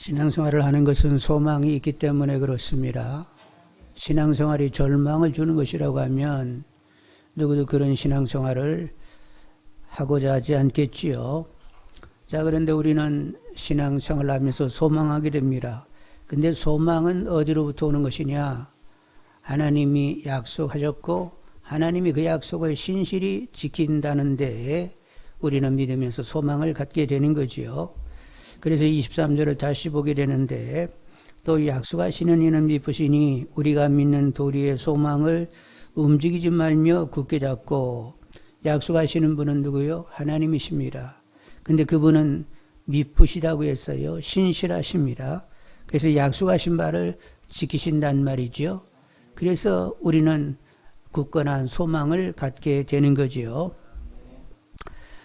신앙생활을 하는 것은 소망이 있기 때문에 그렇습니다. 신앙생활이 절망을 주는 것이라고 하면 누구도 그런 신앙생활을 하고자 하지 않겠지요. 자, 그런데 우리는 신앙생활을 하면서 소망하게 됩니다. 근데 소망은 어디로부터 오는 것이냐? 하나님이 약속하셨고 하나님이 그 약속을 신실히 지킨다는데 우리는 믿으면서 소망을 갖게 되는 거지요. 그래서 23절을 다시 보게 되는데 또 약속하시는 이는 미쁘시니 우리가 믿는 도리의 소망을 움직이지 말며 굳게 잡고. 약속하시는 분은 누구요? 하나님이십니다. 근데 그분은 미쁘시다고 했어요. 신실하십니다. 그래서 약속하신 바를 지키신단 말이죠. 그래서 우리는 굳건한 소망을 갖게 되는 거지요.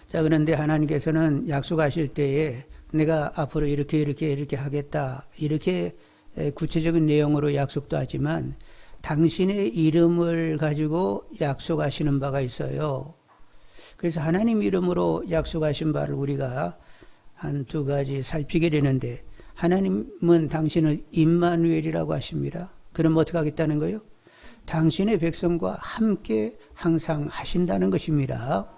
자, 그런데 하나님께서는 약속하실 때에 내가 앞으로 이렇게 하겠다, 이렇게 구체적인 내용으로 약속도 하지만 당신의 이름을 가지고 약속하시는 바가 있어요. 그래서 하나님 이름으로 약속하신 바를 우리가 한 두 가지 살피게 되는데, 하나님은 당신을 임마누엘이라고 하십니다. 그럼 어떻게 하겠다는 거예요? 당신의 백성과 함께 항상 하신다는 것입니다.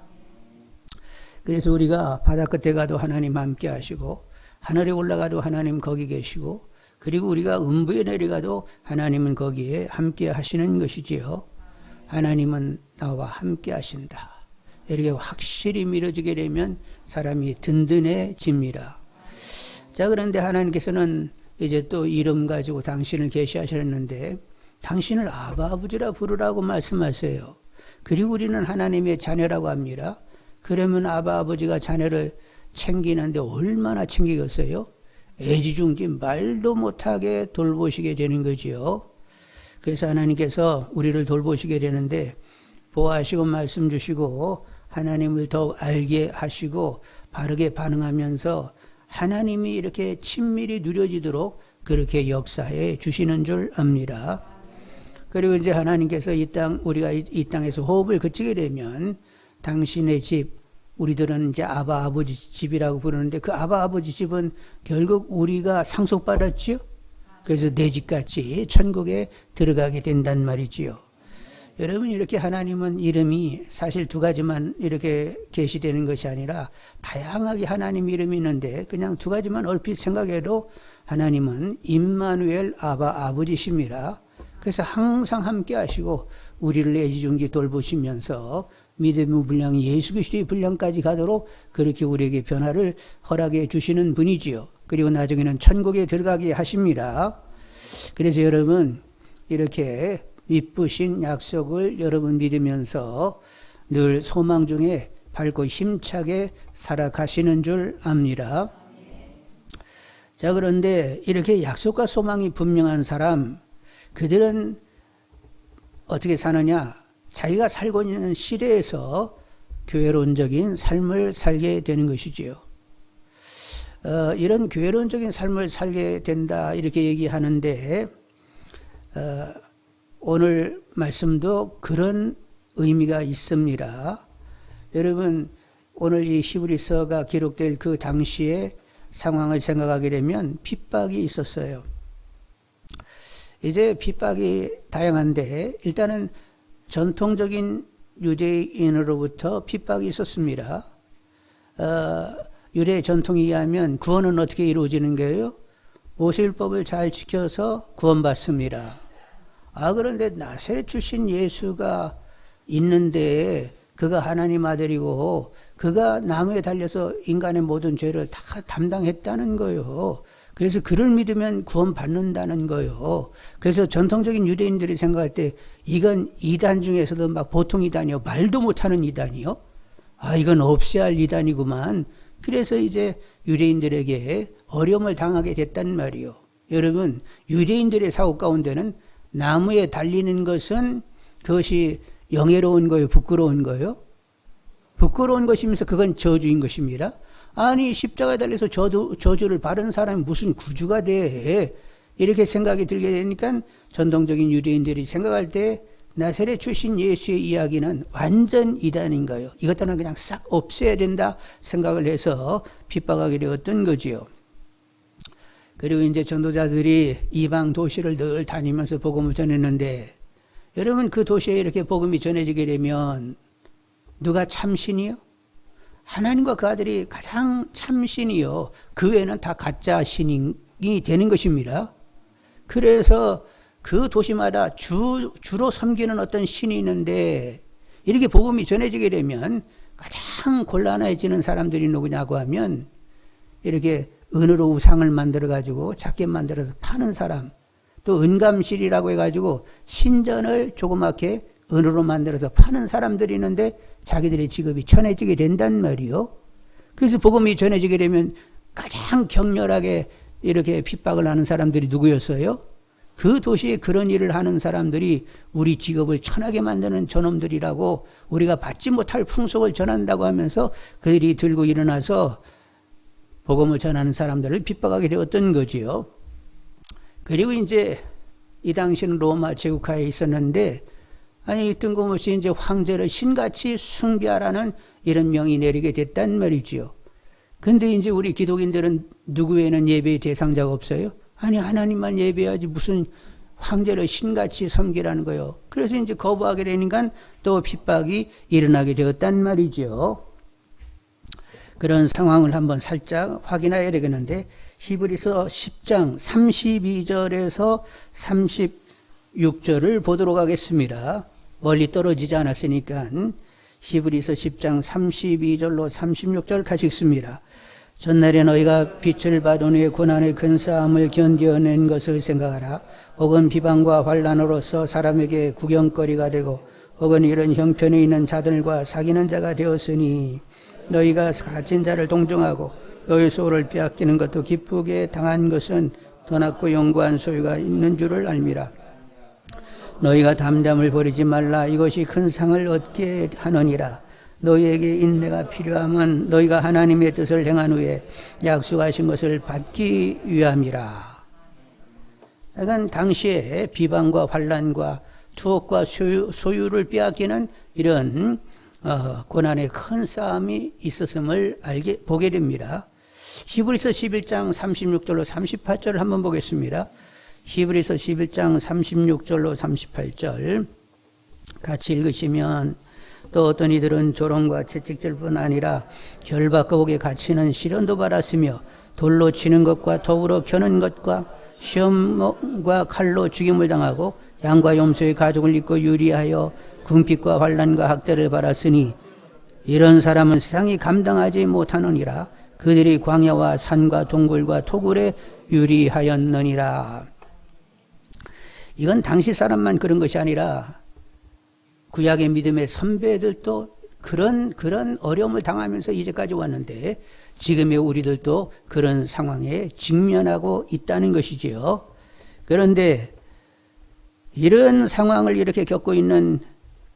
그래서 우리가 바다 끝에 가도 하나님 함께 하시고, 하늘에 올라가도 하나님 거기 계시고, 그리고 우리가 음부에 내려가도 하나님은 거기에 함께 하시는 것이지요. 하나님은 나와 함께 하신다. 이렇게 확실히 믿어지게 되면 사람이 든든해집니다. 자, 그런데 하나님께서는 이제 또 이름 가지고 당신을 계시하셨는데 당신을 아버지라 부르라고 말씀하세요. 그리고 우리는 하나님의 자녀라고 합니다. 그러면 아버지가 자녀를 챙기는데 얼마나 챙기겠어요? 애지중지 말도 못하게 돌보시게 되는 거지요. 그래서 하나님께서 우리를 돌보시게 되는데 보호하시고 말씀 주시고 하나님을 더욱 알게 하시고 바르게 반응하면서 하나님이 이렇게 친밀히 누려지도록 그렇게 역사해 주시는 줄 압니다. 그리고 이제 하나님께서 우리가 이 땅에서 호흡을 그치게 되면 당신의 집, 우리들은 이제 아버지 집이라고 부르는데 그 아버지 집은 결국 우리가 상속받았지요. 그래서 내 집같이 천국에 들어가게 된단 말이지요. 여러분, 이렇게 하나님은 이름이 사실 두 가지만 이렇게 계시되는 것이 아니라 다양하게 하나님 이름이 있는데 그냥 두 가지만 얼핏 생각해도 하나님은 임마누엘 아버지십니다. 그래서 항상 함께 하시고 우리를 애지중지 돌보시면서 믿음의 분량, 예수 그리스도의 분량까지 가도록 그렇게 우리에게 변화를 허락해 주시는 분이지요. 그리고 나중에는 천국에 들어가게 하십니다. 그래서 여러분, 이렇게 미쁘신 약속을 여러분 믿으면서 늘 소망 중에 밝고 힘차게 살아가시는 줄 압니다. 자, 그런데 이렇게 약속과 소망이 분명한 사람, 그들은 어떻게 사느냐? 자기가 살고 있는 시대에서 교회론적인 삶을 살게 되는 것이지요. 이런 교회론적인 삶을 살게 된다 이렇게 얘기하는데 오늘 말씀도 그런 의미가 있습니다. 여러분, 오늘 이 히브리서가 기록될 그 당시의 상황을 생각하게 되면 핍박이 있었어요. 이제 핍박이 다양한데 일단은 전통적인 유대인으로부터 핍박이 있었습니다. 유대 전통에 의하면 구원은 어떻게 이루어지는 거예요? 모세율법을 잘 지켜서 구원받습니다. 그런데 나사렛 출신 예수가 있는데 그가 하나님 아들이고 그가 나무에 달려서 인간의 모든 죄를 다 담당했다는 거예요. 그래서 그를 믿으면 구원받는다는 거예요. 그래서 전통적인 유대인들이 생각할 때 이건 이단 중에서도 막 보통 이단이요, 말도 못하는 이단이요. 이건 없애야 할 이단이구만. 그래서 이제 유대인들에게 어려움을 당하게 됐단 말이요. 여러분, 유대인들의 사고 가운데는 나무에 달리는 것은 그것이 영예로운 거예요, 부끄러운 거예요? 부끄러운 것이면서 그건 저주인 것입니다. 아니, 십자가에 달려서 저주를 받은 사람이 무슨 구주가 돼? 이렇게 생각이 들게 되니까 전통적인 유대인들이 생각할 때 나사렛 출신 예수의 이야기는 완전 이단인 거예요. 이것들은 그냥 싹 없애야 된다 생각을 해서 핍박하게 되었던 거지요. 그리고 이제 전도자들이 이방 도시를 늘 다니면서 복음을 전했는데, 여러분 그 도시에 이렇게 복음이 전해지게 되면 누가 참신이요? 하나님과 그 아들이 가장 참신이요. 그 외에는 다 가짜 신이 되는 것입니다. 그래서 그 도시마다 주로 섬기는 어떤 신이 있는데, 이렇게 복음이 전해지게 되면 가장 곤란해지는 사람들이 누구냐고 하면, 이렇게 은으로 우상을 만들어가지고 작게 만들어서 파는 사람, 또 은감실이라고 해가지고 신전을 조그맣게 은으로 만들어서 파는 사람들이 있는데 자기들의 직업이 전해지게 된단 말이요. 그래서 복음이 전해지게 되면 가장 격렬하게 이렇게 핍박을 하는 사람들이 누구였어요? 그 도시에 그런 일을 하는 사람들이 우리 직업을 천하게 만드는 저놈들이라고, 우리가 받지 못할 풍속을 전한다고 하면서 그들이 들고 일어나서 복음을 전하는 사람들을 핍박하게 되었던 거지요. 그리고 이제 이 당시는 로마 제국하에 있었는데, 아니 뜬금없이 이제 황제를 신같이 숭배하라는 이런 명이 내리게 됐단 말이지요. 근데 이제 우리 기독인들은 누구 외에는 예배의 대상자가 없어요? 아니 하나님만 예배해야지 무슨 황제를 신같이 섬기라는 거예요. 그래서 이제 거부하게 되니까 또 핍박이 일어나게 되었단 말이죠. 그런 상황을 한번 살짝 확인해야 되겠는데, 히브리서 10장 32절에서 36절을 보도록 하겠습니다. 멀리 떨어지지 않았으니까 히브리서 10장 32절로 36절 같이 읽습니다. 전날에 너희가 빛을 받은 후에 고난의 큰 싸움을 견뎌낸 것을 생각하라. 혹은 비방과 환난으로서 사람에게 구경거리가 되고, 혹은 이런 형편에 있는 자들과 사귀는 자가 되었으니, 너희가 가진 자를 동정하고 너희 소를 빼앗기는 것도 기쁘게 당한 것은 더 낫고 영구한 소유가 있는 줄을 알미라. 너희가 담담을 버리지 말라. 이것이 큰 상을 얻게 하느니라. 너희에게 인내가 필요하면 너희가 하나님의 뜻을 행한 후에 약속하신 것을 받기 위함이라. 그러니까 당시에 비방과 환난과 투옥과 소유를 빼앗기는 이런 고난의 큰 싸움이 있었음을 보게 됩니다. 히브리서 11장 36절로 38절을 한번 보겠습니다. 히브리서 11장 36절로 38절 같이 읽으시면, 또 어떤 이들은 조롱과 채찍질뿐 아니라 결박거복에 갇히는 시련도 받았으며, 돌로 치는 것과 더불어 켜는 것과 시험과 칼로 죽임을 당하고 양과 염소의 가죽을 입고 유리하여 궁핍과 환난과 학대를 받았으니, 이런 사람은 세상이 감당하지 못하느니라. 그들이 광야와 산과 동굴과 토굴에 유리하였느니라. 이건 당시 사람만 그런 것이 아니라 구약의 믿음의 선배들도 그런 어려움을 당하면서 이제까지 왔는데, 지금의 우리들도 그런 상황에 직면하고 있다는 것이지요. 그런데 이런 상황을 이렇게 겪고 있는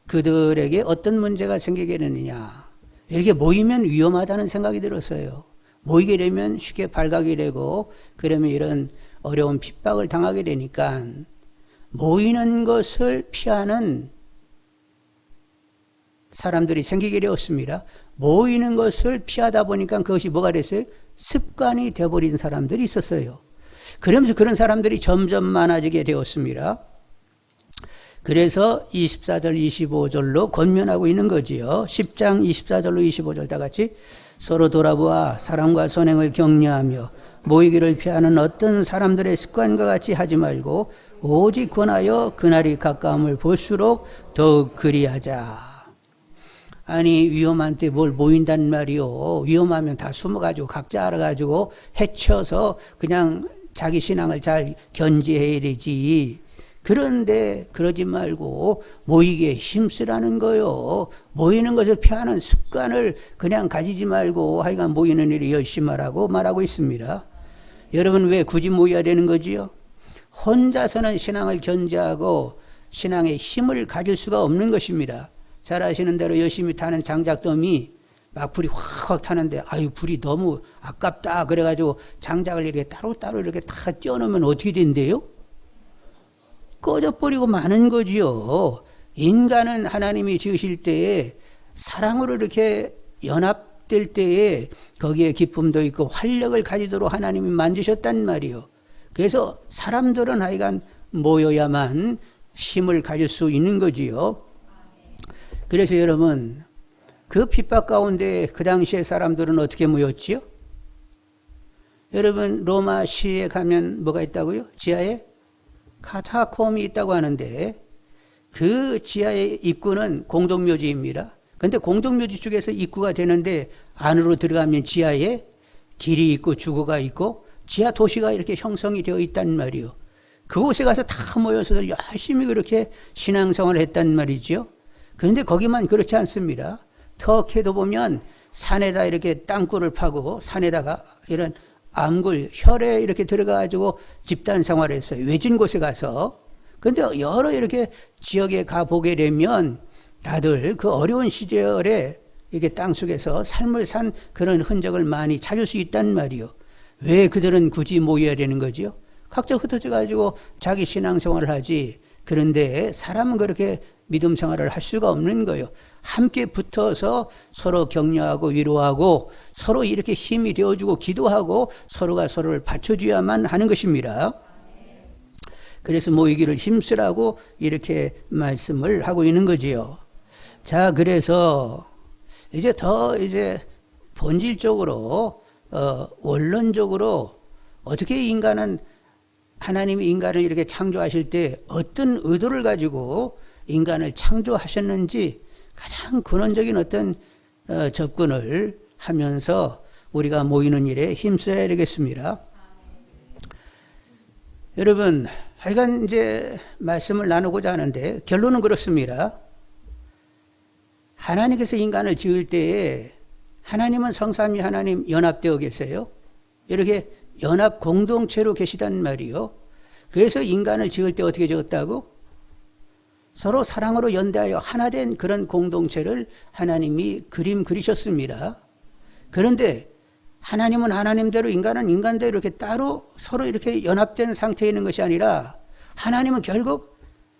그들에게 어떤 문제가 생기게 되느냐. 이렇게 모이면 위험하다는 생각이 들었어요. 모이게 되면 쉽게 발각이 되고, 그러면 이런 어려운 핍박을 당하게 되니까 모이는 것을 피하는 사람들이 생기게 되었습니다. 모이는 것을 피하다 보니까 그것이 뭐가 됐어요? 습관이 되어버린 사람들이 있었어요. 그러면서 그런 사람들이 점점 많아지게 되었습니다. 그래서 24절 25절로 권면하고 있는 거지요. 10장 24절로 25절 다 같이, 서로 돌아보아 사랑과 선행을 격려하며 모이기를 피하는 어떤 사람들의 습관과 같이 하지 말고 오직 권하여 그날이 가까움을 볼수록 더욱 그리하자. 아니 위험한 때 뭘 모인단 말이요. 위험하면 다 숨어가지고 각자 알아가지고 헤쳐서 그냥 자기 신앙을 잘 견지해야 되지. 그런데 그러지 말고 모이기에 힘쓰라는 거요. 모이는 것을 피하는 습관을 그냥 가지지 말고 하여간 모이는 일에 열심히 하라고 말하고 있습니다. 여러분 왜 굳이 모여야 되는 거지요? 혼자서는 신앙을 견지하고 신앙의 힘을 가질 수가 없는 것입니다. 잘 아시는 대로 열심히 타는 장작더미 막 불이 확확 타는데 아유 불이 너무 아깝다 그래가지고 장작을 이렇게 따로따로 이렇게 다 띄워놓으면 어떻게 된대요? 꺼져버리고 마는 거지요. 인간은 하나님이 지으실 때에 사랑으로 이렇게 연합될 때에 거기에 기쁨도 있고 활력을 가지도록 하나님이 만드셨단 말이요. 그래서 사람들은 하여간 모여야만 힘을 가질 수 있는 거지요. 그래서 여러분, 그 핍박 가운데 그 당시에 사람들은 어떻게 모였지요? 여러분, 로마 시에 가면 뭐가 있다고요? 지하에 카타콤이 있다고 하는데 그 지하의 입구는 공동묘지입니다. 그런데 공동묘지 쪽에서 입구가 되는데 안으로 들어가면 지하에 길이 있고 주거가 있고 지하 도시가 이렇게 형성이 되어 있단 말이요. 그곳에 가서 다 모여서 열심히 그렇게 신앙생활을 했단 말이죠. 그런데 거기만 그렇지 않습니다. 터키에도 보면 산에다 이렇게 땅굴을 파고 산에다가 이런 암굴, 혈에 이렇게 들어가가지고 집단 생활을 했어요. 외진 곳에 가서. 그런데 여러 이렇게 지역에 가보게 되면 다들 그 어려운 시절에 이게 땅속에서 삶을 산 그런 흔적을 많이 찾을 수 있단 말이요. 왜 그들은 굳이 모여야 되는 거죠? 각자 흩어져 가지고 자기 신앙생활을 하지. 그런데 사람은 그렇게 믿음 생활을 할 수가 없는 거예요. 함께 붙어서 서로 격려하고 위로하고 서로 이렇게 힘이 되어주고 기도하고 서로가 서로를 받쳐줘야만 하는 것입니다. 그래서 모이기를 힘쓰라고 이렇게 말씀을 하고 있는 거지요. 자, 그래서 이제 더 본질적으로 원론적으로 어떻게 인간은 하나님이 인간을 이렇게 창조하실 때 어떤 의도를 가지고 인간을 창조하셨는지 가장 근원적인 어떤 접근을 하면서 우리가 모이는 일에 힘써야 되겠습니다. 여러분, 하여간 이제 말씀을 나누고자 하는데 결론은 그렇습니다. 하나님께서 인간을 지을 때에 하나님은 성삼위 하나님 연합되어 계세요. 이렇게 연합 공동체로 계시단 말이요. 그래서 인간을 지을 때 어떻게 지었다고? 서로 사랑으로 연대하여 하나 된 그런 공동체를 하나님이 그리셨습니다. 그런데 하나님은 하나님대로 인간은 인간대로 이렇게 따로 서로 이렇게 연합된 상태에 있는 것이 아니라 하나님은 결국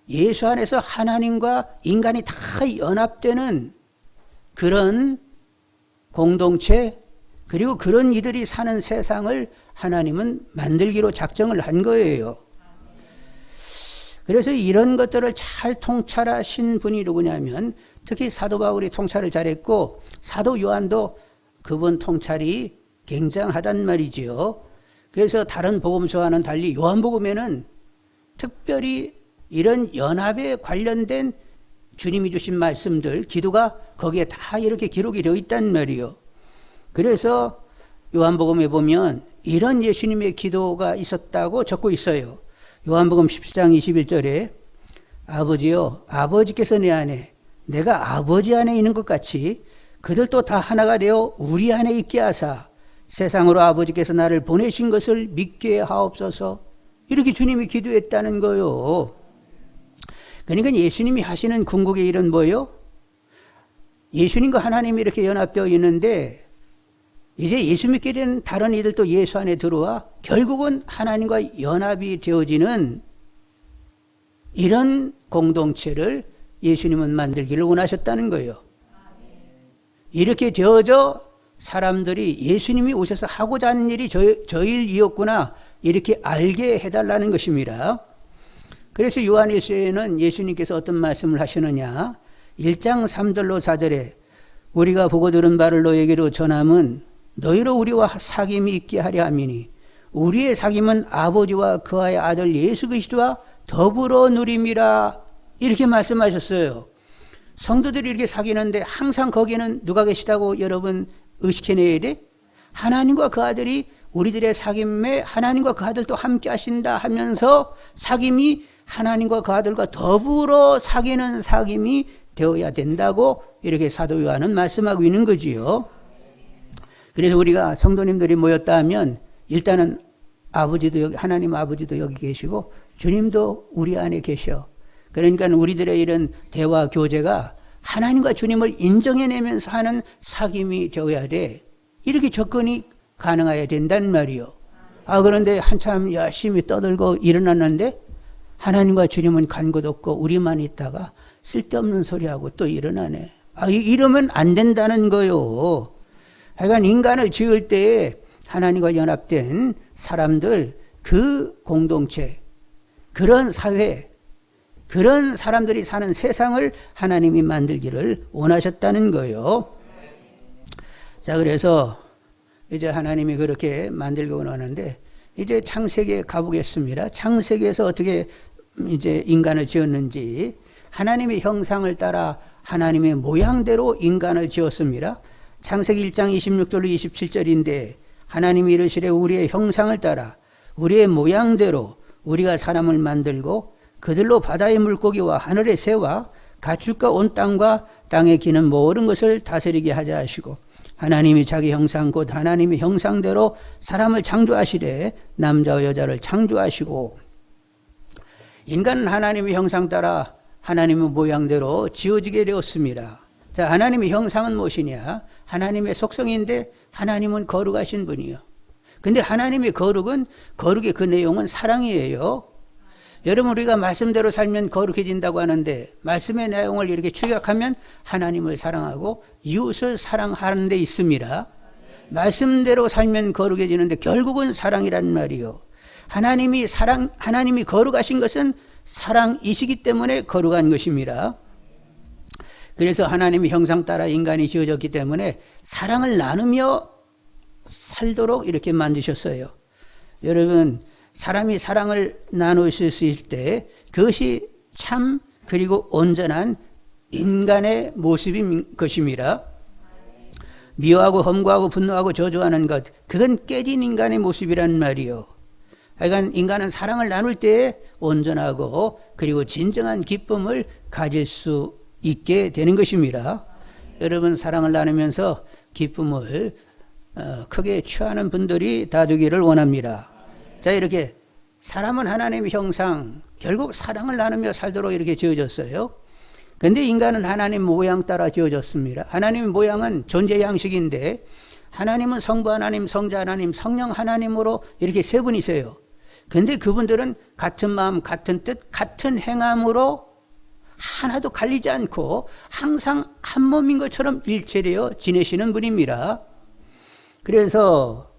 예수 안에서 하나님과 인간이 다 연합되는 그런 공동체 그리고 그런 이들이 사는 세상을 하나님은 만들기로 작정을 한 거예요. 그래서 이런 것들을 잘 통찰하신 분이 누구냐면 특히 사도 바울이 통찰을 잘했고 사도 요한도 그분 통찰이 굉장하단 말이지요. 그래서 다른 복음서와는 달리 요한복음에는 특별히 이런 연합에 관련된 주님이 주신 말씀들, 기도가 거기에 다 이렇게 기록이 되어 있단 말이에요. 그래서 요한복음에 보면 이런 예수님의 기도가 있었다고 적고 있어요. 요한복음 17장 21절에 아버지요, 아버지께서 내 안에 내가 아버지 안에 있는 것 같이 그들도 다 하나가 되어 우리 안에 있게 하사 세상으로 아버지께서 나를 보내신 것을 믿게 하옵소서. 이렇게 주님이 기도했다는 거예요. 그러니까 예수님이 하시는 궁극의 일은 뭐예요? 예수님과 하나님이 이렇게 연합되어 있는데 이제 예수 믿게 된 다른 이들도 예수 안에 들어와 결국은 하나님과 연합이 되어지는 이런 공동체를 예수님은 만들기를 원하셨다는 거예요. 이렇게 되어져 사람들이 예수님이 오셔서 하고자 하는 일이 저 일이었구나 이렇게 알게 해달라는 것입니다. 그래서 요한일서에는 예수님께서 어떤 말씀을 하시느냐 1장 3절로 4절에 우리가 보고 들은 바를 너에게로 전함은 너희로 우리와 사귐이 있게 하려 함이니 우리의 사귐은 아버지와 그의 아들 예수 그리스도와 더불어 누림이라 이렇게 말씀하셨어요. 성도들이 이렇게 사귀는데 항상 거기는 누가 계시다고 여러분 의식해내야 돼? 하나님과 그 아들이 우리들의 사귐에 하나님과 그 아들도 함께 하신다 하면서 사귐이 하나님과 그 아들과 더불어 사귀는 사귐이 되어야 된다고 이렇게 사도 요한은 말씀하고 있는 거지요. 그래서 우리가 성도님들이 모였다 하면 일단은 아버지도 여기, 하나님 아버지도 여기 계시고 주님도 우리 안에 계셔. 그러니까 우리들의 이런 대화 교제가 하나님과 주님을 인정해내면서 하는 사귐이 되어야 돼. 이렇게 접근이 가능해야 된다는 말이요. 그런데 한참 열심히 떠들고 일어났는데 하나님과 주님은 간 곳 없고 우리만 있다가 쓸데없는 소리하고 또 일어나네. 이러면 안 된다는 거요. 하여간 인간을 지을 때에 하나님과 연합된 사람들 그 공동체, 그런 사회, 그런 사람들이 사는 세상을 하나님이 만들기를 원하셨다는 거예요. 자, 그래서 이제 하나님이 그렇게 만들고 원하는데 이제 창세기에 가보겠습니다. 창세기에서 어떻게 이제 인간을 지었는지, 하나님의 형상을 따라 하나님의 모양대로 인간을 지었습니다. 창세기 1장 26절로 27절인데 하나님이 이르시되 우리의 형상을 따라 우리의 모양대로 우리가 사람을 만들고 그들로 바다의 물고기와 하늘의 새와 가축과 온 땅과 땅에 기는 모든 것을 다스리게 하자 하시고, 하나님이 자기 형상 곧 하나님의 형상대로 사람을 창조하시되 남자와 여자를 창조하시고, 인간은 하나님의 형상 따라 하나님의 모양대로 지어지게 되었습니다. 자, 하나님의 형상은 무엇이냐? 하나님의 속성인데 하나님은 거룩하신 분이요. 근데 하나님의 거룩의 그 내용은 사랑이에요. 여러분, 우리가 말씀대로 살면 거룩해진다고 하는데 말씀의 내용을 이렇게 축약하면 하나님을 사랑하고 이웃을 사랑하는 데 있습니다. 말씀대로 살면 거룩해지는데 결국은 사랑이란 말이요. 하나님이 거룩하신 것은 사랑이시기 때문에 거룩한 것입니다. 그래서 하나님의 형상 따라 인간이 지어졌기 때문에 사랑을 나누며 살도록 이렇게 만드셨어요. 여러분, 사람이 사랑을 나눌 수 있을 때 그것이 참 그리고 온전한 인간의 모습인 것입니다. 미워하고 험고하고 분노하고 저주하는 것, 그건 깨진 인간의 모습이란 말이요. 하여간 인간은 사랑을 나눌 때 온전하고 그리고 진정한 기쁨을 가질 수 있게 되는 것입니다. 여러분, 사랑을 나누면서 기쁨을 크게 취하는 분들이 다 되기를 원합니다. 자, 이렇게 사람은 하나님의 형상, 결국 사랑을 나누며 살도록 이렇게 지어졌어요. 그런데 인간은 하나님 모양 따라 지어졌습니다. 하나님 모양은 존재 양식인데 하나님은 성부 하나님, 성자 하나님, 성령 하나님으로 이렇게 세 분이세요. 그런데 그분들은 같은 마음, 같은 뜻, 같은 행함으로 하나도 갈리지 않고 항상 한 몸인 것처럼 일체되어 지내시는 분입니다. 그래서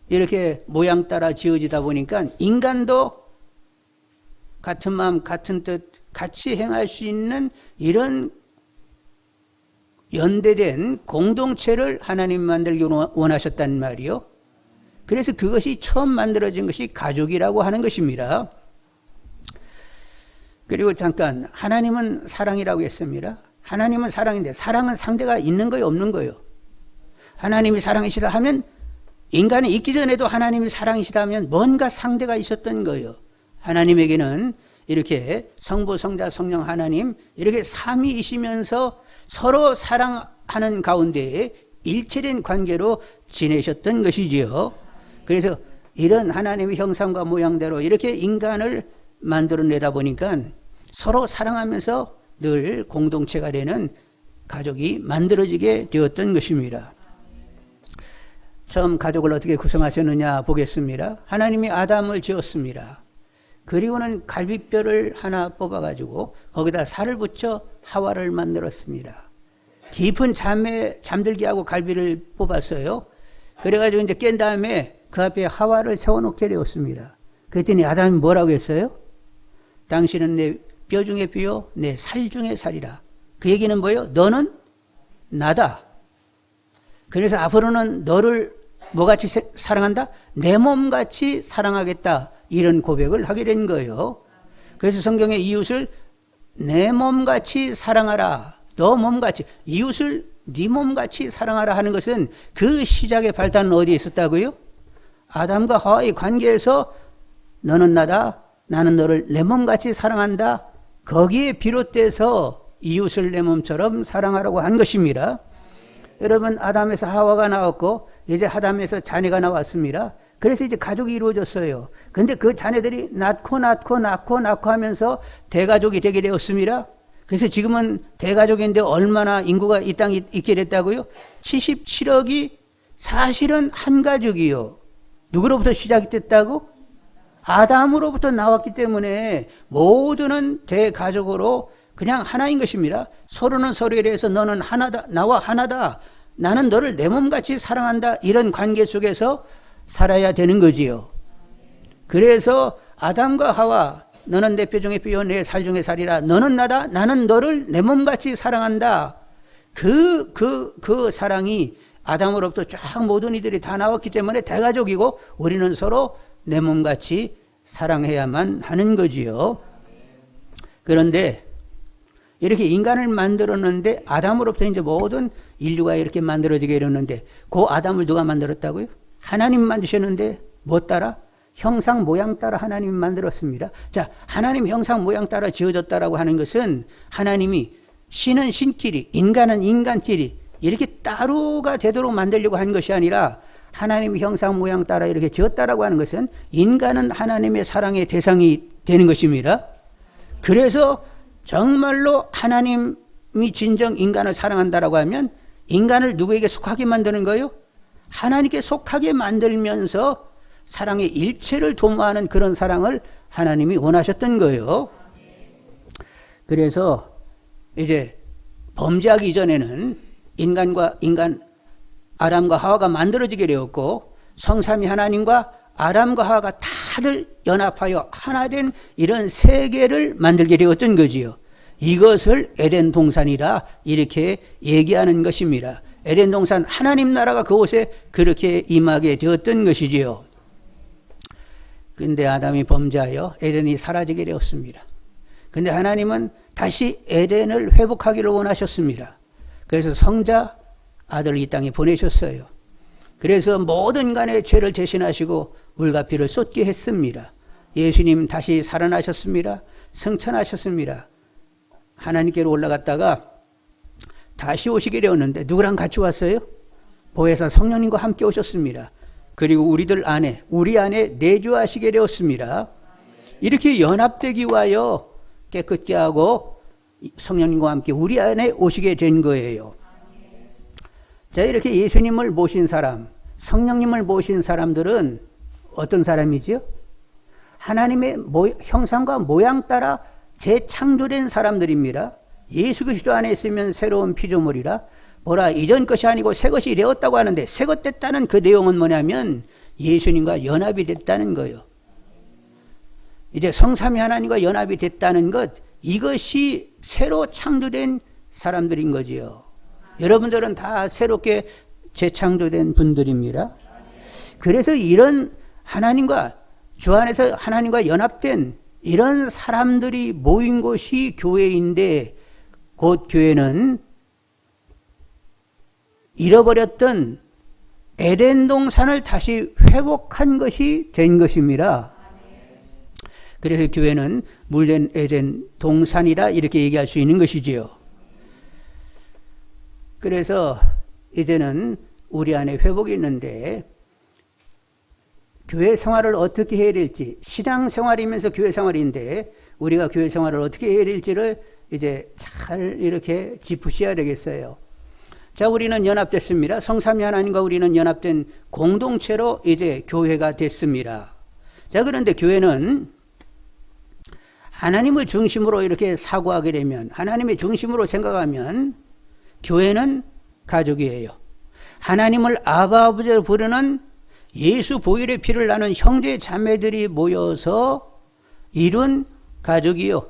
이렇게 모양 따라 지어지다 보니까 인간도 같은 마음, 같은 뜻, 같이 행할 수 있는 이런 연대된 공동체를 하나님 만들기 원하셨단 말이요. 그래서 그것이 처음 만들어진 것이 가족이라고 하는 것입니다. 그리고 잠깐, 하나님은 사랑이라고 했습니다. 하나님은 사랑인데 사랑은 상대가 있는 거예요, 없는 거예요? 하나님이 사랑이시다 하면, 인간이 있기 전에도 하나님이 사랑이시다 하면 뭔가 상대가 있었던 거예요. 하나님에게는 이렇게 성부, 성자, 성령 하나님 이렇게 삼위이시면서 서로 사랑하는 가운데에 일체된 관계로 지내셨던 것이지요. 그래서 이런 하나님의 형상과 모양대로 이렇게 인간을 만들어내다 보니까 서로 사랑하면서 늘 공동체가 되는 가족이 만들어지게 되었던 것입니다. 처음 가족을 어떻게 구성하셨느냐 보겠습니다. 하나님이 아담을 지었습니다. 그리고는 갈비뼈를 하나 뽑아가지고 거기다 살을 붙여 하와를 만들었습니다. 깊은 잠에 잠들게 하고 갈비를 뽑았어요. 그래가지고 이제 깬 다음에 그 앞에 하와를 세워놓게 되었습니다. 그랬더니 아담이 뭐라고 했어요? 당신은 내 뼈 중에 뼈요, 내 살 중에 살이라. 그 얘기는 뭐예요? 너는 나다. 그래서 앞으로는 너를 뭐같이 사랑한다? 내 몸같이 사랑하겠다. 이런 고백을 하게 된 거예요. 그래서 성경에 이웃을 내 몸같이 사랑하라. 너 몸같이, 이웃을 네 몸같이 사랑하라 하는 것은 그 시작의 발단은 어디에 있었다고요? 아담과 하와의 관계에서 너는 나다, 나는 너를 내 몸같이 사랑한다. 거기에 비롯돼서 이웃을 내 몸처럼 사랑하라고 한 것입니다. 여러분, 아담에서 하와가 나왔고 이제 아담에서 자녀가 나왔습니다. 그래서 이제 가족이 이루어졌어요. 근데 그 자녀들이 낳고 하면서 대가족이 되게 되었습니다. 그래서 지금은 대가족인데 얼마나 인구가 이 땅에 있게 됐다고요? 77억이 사실은 한 가족이요. 누구로부터 시작이 됐다고? 아담으로부터 나왔기 때문에 모두는 대가족으로 그냥 하나인 것입니다. 서로는 서로에 대해서 너는 하나다, 나와 하나다, 나는 너를 내 몸같이 사랑한다, 이런 관계 속에서 살아야 되는 거지요. 그래서 아담과 하와 너는 내 뼈 중에 뼈요 내 살 중에 살이라 너는 나다 나는 너를 내 몸같이 사랑한다. 그 사랑이 아담으로부터 쫙 모든 이들이 다 나왔기 때문에 대가족이고 우리는 서로 내 몸같이 사랑해야만 하는 거지요. 그런데 이렇게 인간을 만들었는데 아담으로부터 이제 모든 인류가 이렇게 만들어지게 이랬는데 그 아담을 누가 만들었다고요? 하나님 만드셨는데 뭐 따라? 형상 모양 따라 하나님이 만들었습니다. 자, 하나님 형상 모양 따라 지어졌다라고 하는 것은 하나님이 신은 신끼리 인간은 인간끼리 이렇게 따로가 되도록 만들려고 한 것이 아니라 하나님 형상 모양 따라 이렇게 지었다라고 하는 것은 인간은 하나님의 사랑의 대상이 되는 것입니다. 그래서 정말로 하나님이 진정 인간을 사랑한다라고 하면 인간을 누구에게 속하게 만드는 거예요? 하나님께 속하게 만들면서 사랑의 일체를 도모하는 그런 사랑을 하나님이 원하셨던 거예요. 그래서 이제 범죄하기 전에는 아담과 하와가 만들어지게 되었고 성삼위 하나님과 아담과 하와가 다들 연합하여 하나 된 이런 세계를 만들게 되었던 거지요. 이것을 에덴 동산이라 이렇게 얘기하는 것입니다. 에덴 동산 하나님 나라가 그곳에 그렇게 임하게 되었던 것이지요. 근데 아담이 범죄하여 에덴이 사라지게 되었습니다. 근데 하나님은 다시 에덴을 회복하기를 원하셨습니다. 그래서 성자 아들을 이 땅에 보내셨어요. 그래서 모든 인간의 죄를 대신하시고 물과 피를 쏟게 했습니다. 예수님 다시 살아나셨습니다. 승천하셨습니다. 하나님께로 올라갔다가 다시 오시게 되었는데 누구랑 같이 왔어요? 보혜사 성령님과 함께 오셨습니다. 그리고 우리 안에 내주하시게 되었습니다. 이렇게 연합되기 위하여 깨끗게 하고 성령님과 함께 우리 안에 오시게 된 거예요. 자, 이렇게 예수님을 모신 사람, 성령님을 모신 사람들은 어떤 사람이지요? 하나님의 형상과 모양 따라 재창조된 사람들입니다. 예수 그리스도 안에 있으면 새로운 피조물이라 보라 이전 것이 아니고 새 것이 되었다고 하는데 새 것 됐다는 그 내용은 뭐냐면 예수님과 연합이 됐다는 거예요. 이제 성삼위 하나님과 연합이 됐다는 것, 이것이 새로 창조된 사람들인 거지요. 여러분들은 다 새롭게 재창조된 분들입니다. 그래서 이런 하나님과 주 안에서 하나님과 연합된 이런 사람들이 모인 곳이 교회인데 곧 교회는 잃어버렸던 에덴 동산을 다시 회복한 것이 된 것입니다. 그래서 교회는 물된 에덴 동산이다 이렇게 얘기할 수 있는 것이지요. 그래서 이제는 우리 안에 회복이 있는데 교회 생활을 어떻게 해야 될지, 신앙 생활이면서 교회 생활인데 우리가 교회 생활을 어떻게 해야 될지를 이제 잘 이렇게 짚으셔야 되겠어요. 자, 우리는 연합됐습니다. 성삼위 하나님과 우리는 연합된 공동체로 이제 교회가 됐습니다. 자, 그런데 교회는 하나님을 중심으로 이렇게 사고하게 되면, 하나님의 중심으로 생각하면 교회는 가족이에요. 하나님을 아바 아버지로 부르는 예수 보혈의 피를 나눈 형제 자매들이 모여서 이룬 가족이요.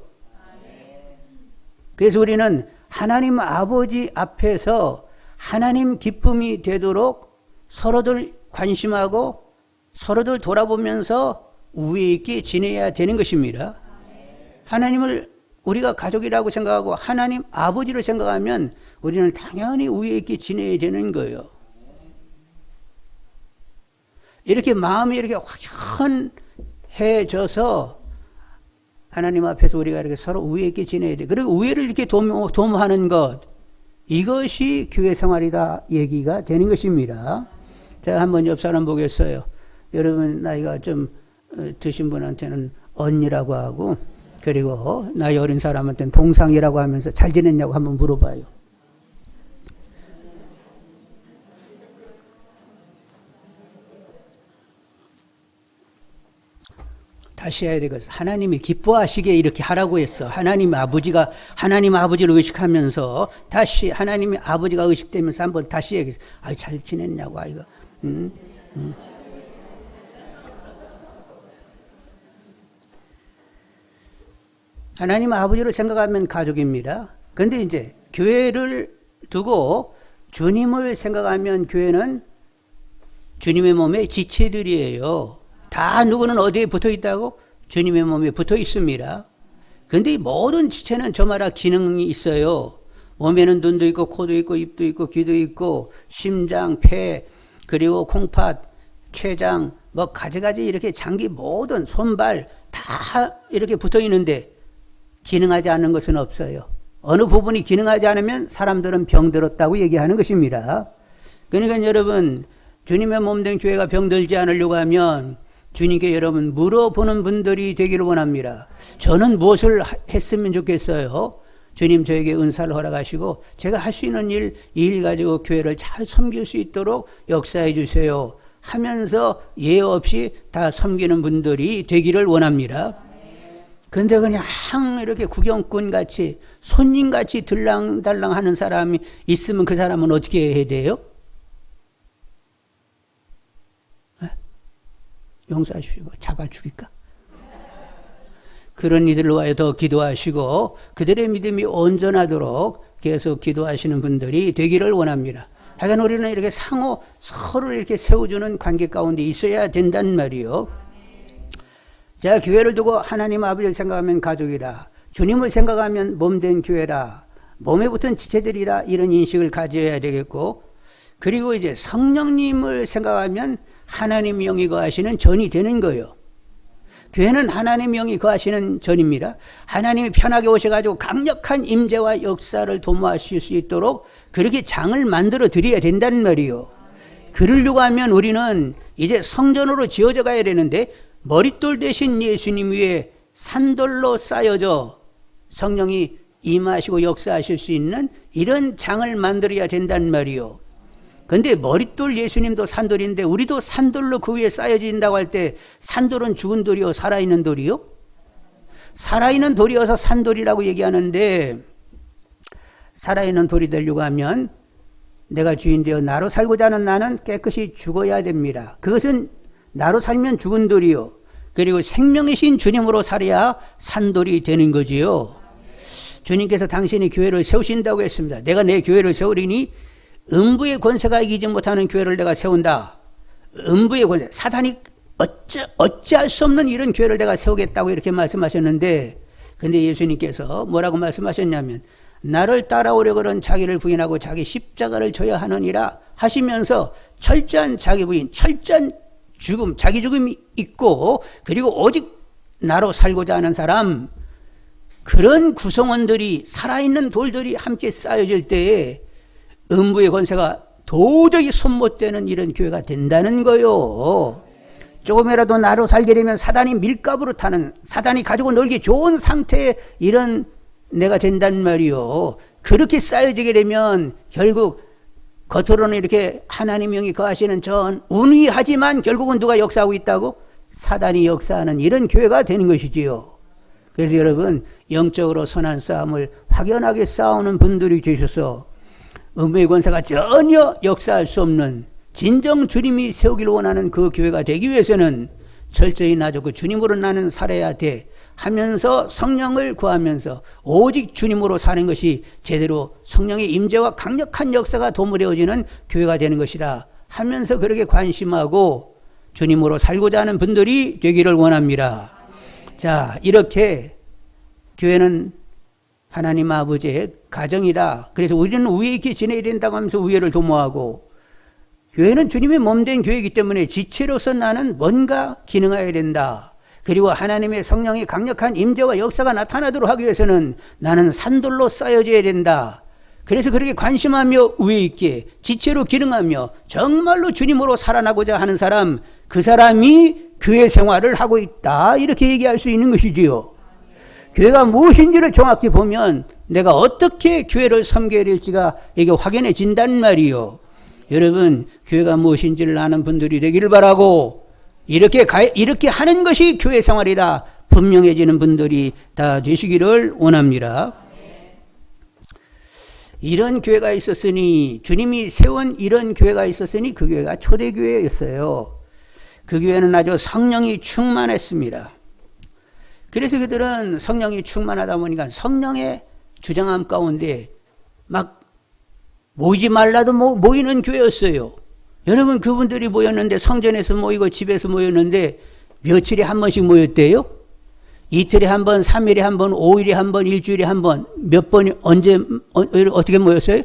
그래서 우리는 하나님 아버지 앞에서 하나님 기쁨이 되도록 서로들 관심하고 서로들 돌아보면서 우애 있게 지내야 되는 것입니다. 하나님을 우리가 가족이라고 생각하고 하나님 아버지로 생각하면 우리는 당연히 우애 있게 지내야 되는 거예요. 이렇게 마음이 이렇게 확연해져서 하나님 앞에서 우리가 이렇게 서로 우애 있게 지내야 돼. 그리고 우애를 이렇게 도모하는 것, 이것이 교회 생활이다 얘기가 되는 것입니다. 자, 한번 옆 사람 보겠어요. 여러분 나이가 좀 드신 분한테는 언니라고 하고, 그리고 나이 어린 사람한테는 동상이라고 하면서 잘 지냈냐고 한번 물어봐요. 다시 해야 되겠어. 하나님이 기뻐하시게 이렇게 하라고 했어. 하나님 아버지가 하나님 아버지를 의식하면서 다시 하나님의 아버지가 의식되면서 한번 다시 얘기했어. 아이 잘 지냈냐고 아이가. 하나님 아버지를 생각하면 가족입니다. 그런데 이제 교회를 두고 주님을 생각하면 교회는 주님의 몸의 지체들이에요. 다 누구는 어디에 붙어 있다고? 주님의 몸에 붙어 있습니다. 그런데 이 모든 지체는 저마다 기능이 있어요. 몸에는 눈도 있고 코도 있고 입도 있고 귀도 있고 심장, 폐, 그리고 콩팥, 췌장, 뭐 가지가지 이렇게 장기 모든 손발 다 이렇게 붙어 있는데 기능하지 않는 것은 없어요. 어느 부분이 기능하지 않으면 사람들은 병들었다고 얘기하는 것입니다. 그러니까 여러분 주님의 몸된 교회가 병들지 않으려고 하면 주님께 여러분 물어보는 분들이 되기를 원합니다. 저는 무엇을 했으면 좋겠어요? 주님 저에게 은사를 허락하시고 제가 할 수 있는 이 일 가지고 교회를 잘 섬길 수 있도록 역사해 주세요 하면서 예 없이 다 섬기는 분들이 되기를 원합니다. 근데 그냥 이렇게 구경꾼같이 손님같이 들랑달랑 하는 사람이 있으면 그 사람은 어떻게 해야 돼요? 용서하십시오. 잡아 죽일까? 그런 이들을 위하여 더 기도하시고 그들의 믿음이 온전하도록 계속 기도하시는 분들이 되기를 원합니다. 하여간 우리는 이렇게 서로를 이렇게 세워주는 관계 가운데 있어야 된단 말이요. 자, 교회를 두고 하나님 아버지를 생각하면 가족이다. 주님을 생각하면 몸된 교회다. 몸에 붙은 지체들이다. 이런 인식을 가져야 되겠고, 그리고 이제 성령님을 생각하면 하나님 영이 거하시는 전이 되는 거예요. 교회는 하나님 영이 거하시는 전입니다. 하나님이 편하게 오셔가지고 강력한 임재와 역사를 도모하실 수 있도록 그렇게 장을 만들어 드려야 된다는 말이에요. 그러려고 하면 우리는 이제 성전으로 지어져 가야 되는데 머릿돌 대신 예수님 위에 산돌로 쌓여져 성령이 임하시고 역사하실 수 있는 이런 장을 만들어야 된다는 말이에요. 그런데 머릿돌 예수님도 산돌인데 우리도 산돌로 그 위에 쌓여진다고 할 때 산돌은 죽은 돌이요 살아있는 돌이요? 살아있는 돌이어서 산돌이라고 얘기하는데 살아있는 돌이 되려고 하면 내가 주인되어 나로 살고자 하는 나는 깨끗이 죽어야 됩니다. 그것은 나로 살면 죽은 돌이요. 그리고 생명이신 주님으로 살아야 산돌이 되는 거지요. 주님께서 당신이 교회를 세우신다고 했습니다. 내가 내 교회를 세우리니 음부의 권세가 이기지 못하는 교회를 내가 세운다. 음부의 권세, 사단이 어찌할 수 없는 이런 교회를 내가 세우겠다고 이렇게 말씀하셨는데, 근데 예수님께서 뭐라고 말씀하셨냐면 나를 따라오려거든 자기를 부인하고 자기 십자가를 져야 하느니라 하시면서 철저한 자기 부인, 철저한 죽음, 자기 죽음이 있고, 그리고 오직 나로 살고자 하는 사람, 그런 구성원들이 살아있는 돌들이 함께 쌓여질 때에 음부의 권세가 도저히 손 못 대는 이런 교회가 된다는 거요. 조금이라도 나로 살게 되면 사단이 밀가부로 타는, 사단이 가지고 놀기 좋은 상태의 이런 내가 된단 말이요. 그렇게 쌓여지게 되면 결국 겉으로는 이렇게 하나님 영이 거하시는 전 운위하지만 결국은 누가 역사하고 있다고? 사단이 역사하는 이런 교회가 되는 것이지요. 그래서 여러분 영적으로 선한 싸움을 확연하게 싸우는 분들이 되셔서 음부의 권세가 전혀 역사할 수 없는 진정 주님이 세우기를 원하는 그 교회가 되기 위해서는 철저히 나죠. 그 주님으로 나는 살아야 돼 하면서 성령을 구하면서 오직 주님으로 사는 것이 제대로 성령의 임재와 강력한 역사가 도모되어지는 교회가 되는 것이다 하면서 그렇게 관심하고 주님으로 살고자 하는 분들이 되기를 원합니다. 자, 이렇게 교회는 하나님 아버지의 가정이다. 그래서 우리는 위에 있게 지내야 된다고 하면서 위에를 도모하고, 교회는 주님의 몸된 교회이기 때문에 지체로서 나는 뭔가 기능해야 된다. 그리고 하나님의 성령이 강력한 임재와 역사가 나타나도록 하기 위해서는 나는 산돌로 쌓여져야 된다. 그래서 그렇게 관심하며 위에 있게 지체로 기능하며 정말로 주님으로 살아나고자 하는 사람, 그 사람이 교회 생활을 하고 있다. 이렇게 얘기할 수 있는 것이지요. 교회가 무엇인지를 정확히 보면 내가 어떻게 교회를 섬겨야 될지가 이게 확연해진단 말이요. 여러분, 교회가 무엇인지를 아는 분들이 되기를 바라고, 이렇게 하는 것이 교회 생활이다 분명해지는 분들이 다 되시기를 원합니다. 이런 교회가 있었으니, 주님이 세운 이런 교회가 있었으니 그 교회가 초대교회였어요. 그 교회는 아주 성령이 충만했습니다. 그래서 그들은 성령이 충만하다 보니까 성령의 주장함 가운데 막 모이지 말라도 모이는 교회였어요. 여러분, 그분들이 모였는데, 성전에서 모이고 집에서 모였는데 며칠에 한 번씩 모였대요? 이틀에 한 번, 3일에 한 번, 5일에 한 번, 일주일에 한 번, 몇 번이 언제 어떻게 모였어요?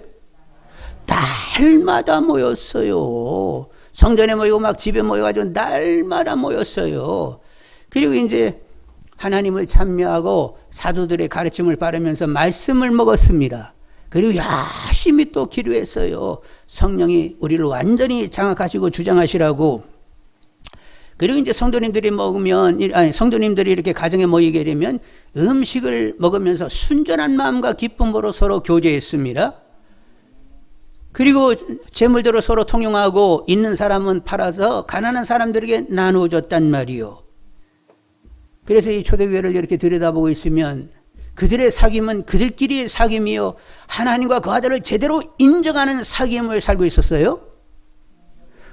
날마다 모였어요. 성전에 모이고 막 집에 모여가지고 날마다 모였어요. 그리고 이제 하나님을 찬미하고 사도들의 가르침을 따르면서 말씀을 먹었습니다. 그리고 열심히 또 기도했어요. 성령이 우리를 완전히 장악하시고 주장하시라고. 그리고 이제 성도님들이 이렇게 가정에 모이게 되면 음식을 먹으면서 순전한 마음과 기쁨으로 서로 교제했습니다. 그리고 재물대로 서로 통용하고, 있는 사람은 팔아서 가난한 사람들에게 나누어 줬단 말이요. 그래서 이 초대교회를 이렇게 들여다보고 있으면 그들의 사귐은 그들끼리의 사귐이요, 하나님과 그 아들을 제대로 인정하는 사귐을 살고 있었어요.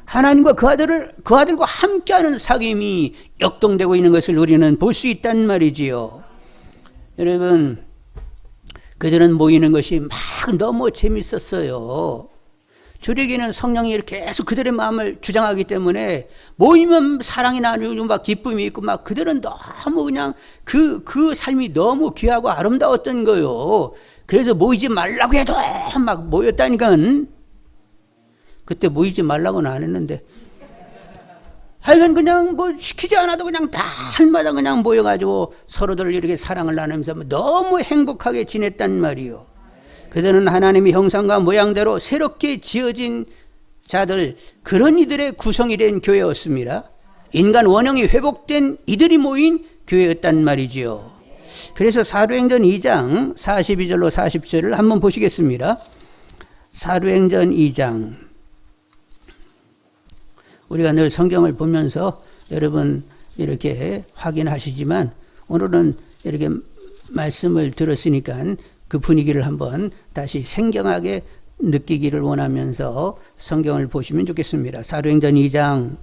하나님과 그 아들과 함께하는 사귐이 역동되고 있는 것을 우리는 볼 수 있단 말이지요. 여러분, 그들은 모이는 것이 막 너무 재밌었어요. 주력에는 성령이 이렇게 계속 그들의 마음을 주장하기 때문에 모이면 사랑이 나누고 막 기쁨이 있고, 막 그들은 너무 그냥 그 삶이 너무 귀하고 아름다웠던 거예요. 그래서 모이지 말라고 해도 막 모였다니까. 그때 모이지 말라고는 안 했는데, 하여간 그냥 뭐 시키지 않아도 그냥 날마다 그냥 모여가지고 서로들 이렇게 사랑을 나누면서 너무 행복하게 지냈단 말이요. 그들은 하나님의 형상과 모양대로 새롭게 지어진 자들, 그런 이들의 구성이 된 교회였습니다. 인간 원형이 회복된 이들이 모인 교회였단 말이지요. 그래서 사도행전 2장 42절로 40절을 한번 보시겠습니다. 사도행전 2장. 우리가 늘 성경을 보면서 여러분 이렇게 확인하시지만, 오늘은 이렇게 말씀을 들었으니까 그 분위기를 한번 다시 생경하게 느끼기를 원하면서 성경을 보시면 좋겠습니다. 사도행전 2장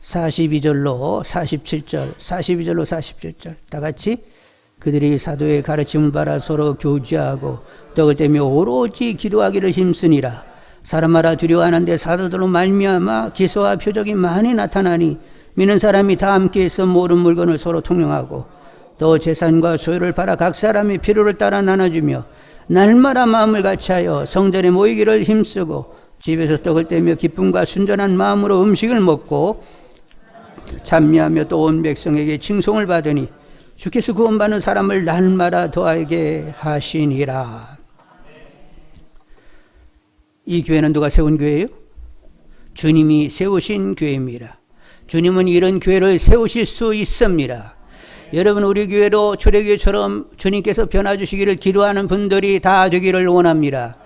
42절로 47절, 42절로 47절 다 같이. 그들이 사도의 가르침을 받아 서로 교제하고 떡을 떼며 오로지 기도하기를 힘쓰니라. 사람마다 두려워하는데 사도들로 말미암아 기사와 표적이 많이 나타나니, 믿는 사람이 다 함께해서 모든 물건을 서로 통용하고 또 재산과 소유를 팔아 각 사람이 필요를 따라 나눠주며 날마다 마음을 같이하여 성전에 모이기를 힘쓰고 집에서 떡을 떼며 기쁨과 순전한 마음으로 음식을 먹고 찬미하며 또 온 백성에게 칭송을 받으니 주께서 구원받는 사람을 날마다 더하게 하시니라. 이 교회는 누가 세운 교회예요? 주님이 세우신 교회입니다. 주님은 이런 교회를 세우실 수 있습니다. 여러분, 우리 교회도 초대교회처럼 주님께서 변화주시기를 기도하는 분들이 다 되기를 원합니다.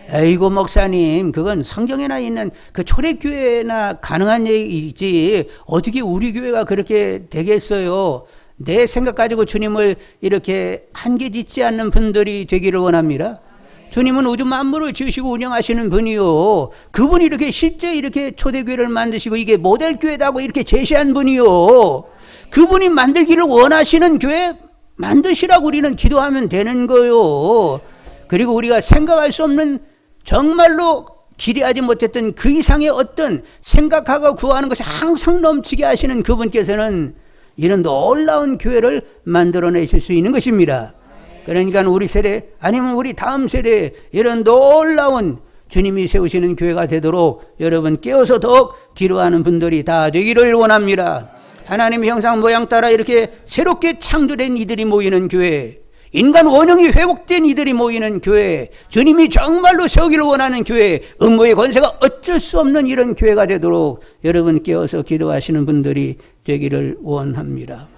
에이고 목사님, 그건 성경에나 있는 그 초대교회나 가능한 얘기지 어떻게 우리 교회가 그렇게 되겠어요? 내 생각 가지고 주님을 이렇게 한계 짓지 않는 분들이 되기를 원합니다. 주님은 우주 만물을 지으시고 운영하시는 분이요, 그분이 이렇게 실제 이렇게 초대교회를 만드시고 이게 모델교회라고 이렇게 제시한 분이요, 그분이 만들기를 원하시는 교회 만드시라고 우리는 기도하면 되는 거요. 그리고 우리가 생각할 수 없는, 정말로 기대하지 못했던 그 이상의 어떤 생각하고 구하는 것이 항상 넘치게 하시는 그분께서는 이런 놀라운 교회를 만들어내실 수 있는 것입니다. 그러니까 우리 세대, 아니면 우리 다음 세대에 이런 놀라운 주님이 세우시는 교회가 되도록 여러분 깨어서 더욱 기도하는 분들이 다 되기를 원합니다. 하나님의 형상 모양 따라 이렇게 새롭게 창조된 이들이 모이는 교회, 인간 원형이 회복된 이들이 모이는 교회, 주님이 정말로 세우기를 원하는 교회, 음모의 권세가 어쩔 수 없는 이런 교회가 되도록 여러분 깨어서 기도하시는 분들이 되기를 원합니다.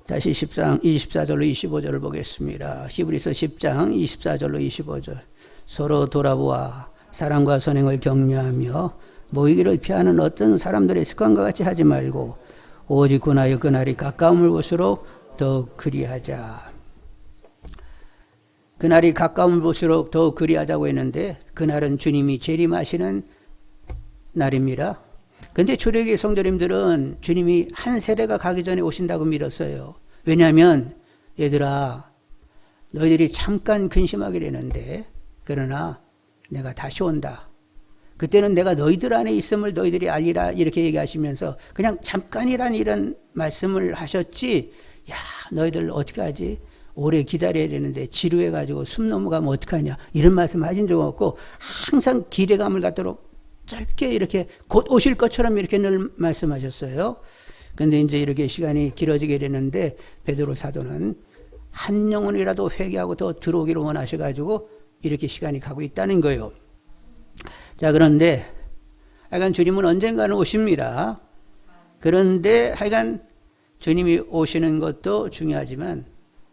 다시 10장 24절로 25절을 보겠습니다. 히브리서 10장 24절로 25절. 서로 돌아보아 사랑과 선행을 격려하며 모이기를 피하는 어떤 사람들의 습관과 같이 하지 말고 오직 그나여 그날이 가까움을 볼수록 더욱 그리하자. 그날이 가까움을 볼수록 더욱 그리하자고 했는데, 그날은 주님이 재림하시는 날입니다. 근데 초대교회 성도님들은 주님이 한 세대가 가기 전에 오신다고 믿었어요. 왜냐하면 얘들아 너희들이 잠깐 근심하게 되는데 그러나 내가 다시 온다. 그때는 내가 너희들 안에 있음을 너희들이 알리라 이렇게 얘기하시면서 그냥 잠깐이란 이런 말씀을 하셨지. 야 너희들 어떻게 하지? 오래 기다려야 되는데 지루해가지고 숨 넘어가면 어떡하냐 이런 말씀 하신 적 없고 항상 기대감을 갖도록 짧게 이렇게 곧 오실 것처럼 이렇게 늘 말씀하셨어요. 근데 이제 이렇게 시간이 길어지게 되는데 베드로 사도는 한 영혼이라도 회개하고 더 들어오기를 원하셔가지고 이렇게 시간이 가고 있다는 거예요. 자, 그런데 하여간 주님은 언젠가는 오십니다. 그런데 하여간 주님이 오시는 것도 중요하지만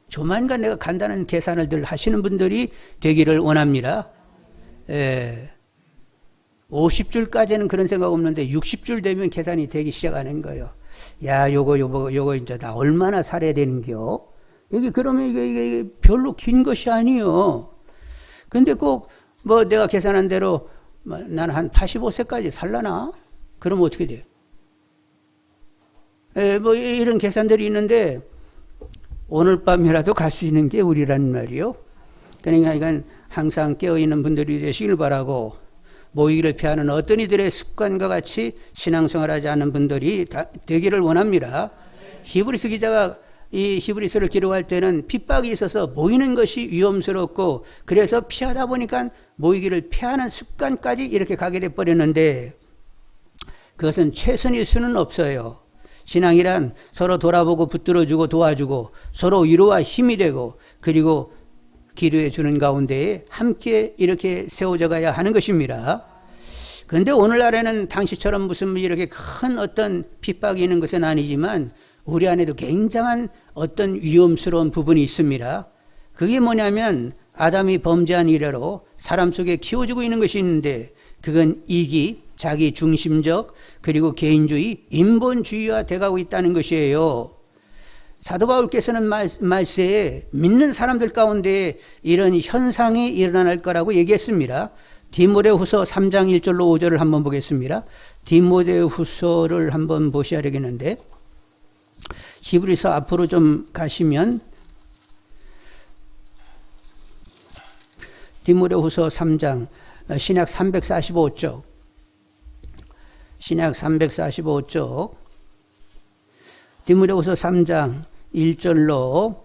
조만간 내가 간다는 계산을 늘 하시는 분들이 되기를 원합니다. 50줄까지는 그런 생각 없는데 60줄 되면 계산이 되기 시작하는 거예요. 야, 요거 이제 나 얼마나 살아야 되는겨? 여기 그러면 이게 별로 긴 것이 아니요. 근데 꼭 뭐 내가 계산한 대로 나는 한 85세까지 살라나? 그러면 어떻게 돼요? 뭐 이런 계산들이 있는데 오늘 밤이라도 갈 수 있는 게 우리라는 말이요. 그러니까 이건 항상 깨어있는 분들이 되시길 바라고 모이기를 피하는 어떤 이들의 습관과 같이 신앙생활하지 않는 분들이 되기를 원합니다. 히브리서 기자가 이 히브리서를 기록할 때는 핍박이 있어서 모이는 것이 위험스럽고 그래서 피하다 보니까 모이기를 피하는 습관까지 이렇게 가게 돼버렸는데 그것은 최선일 수는 없어요. 신앙이란 서로 돌아보고 붙들어주고 도와주고 서로 위로와 힘이 되고 그리고 기도해 주는 가운데에 함께 이렇게 세워져 가야 하는 것입니다. 그런데 오늘날에는 당시처럼 무슨 이렇게 큰 어떤 핍박이 있는 것은 아니지만 우리 안에도 굉장한 어떤 위험스러운 부분이 있습니다. 그게 뭐냐면 아담이 범죄한 이래로 사람 속에 키워지고 있는 것이 있는데 그건 이기, 자기 중심적 그리고 개인주의, 인본주의화 돼가고 있다는 것이에요. 사도 바울께서는 말세에 믿는 사람들 가운데 이런 현상이 일어날 거라고 얘기했습니다. 디모데후서 3장 1절로 5절을 한번 보겠습니다. 디모데후서를 한번 보셔야 되겠는데 히브리서 앞으로 좀 가시면 디모데후서 3장 신약 345쪽 신약 345쪽 디모데후서 3장 1절로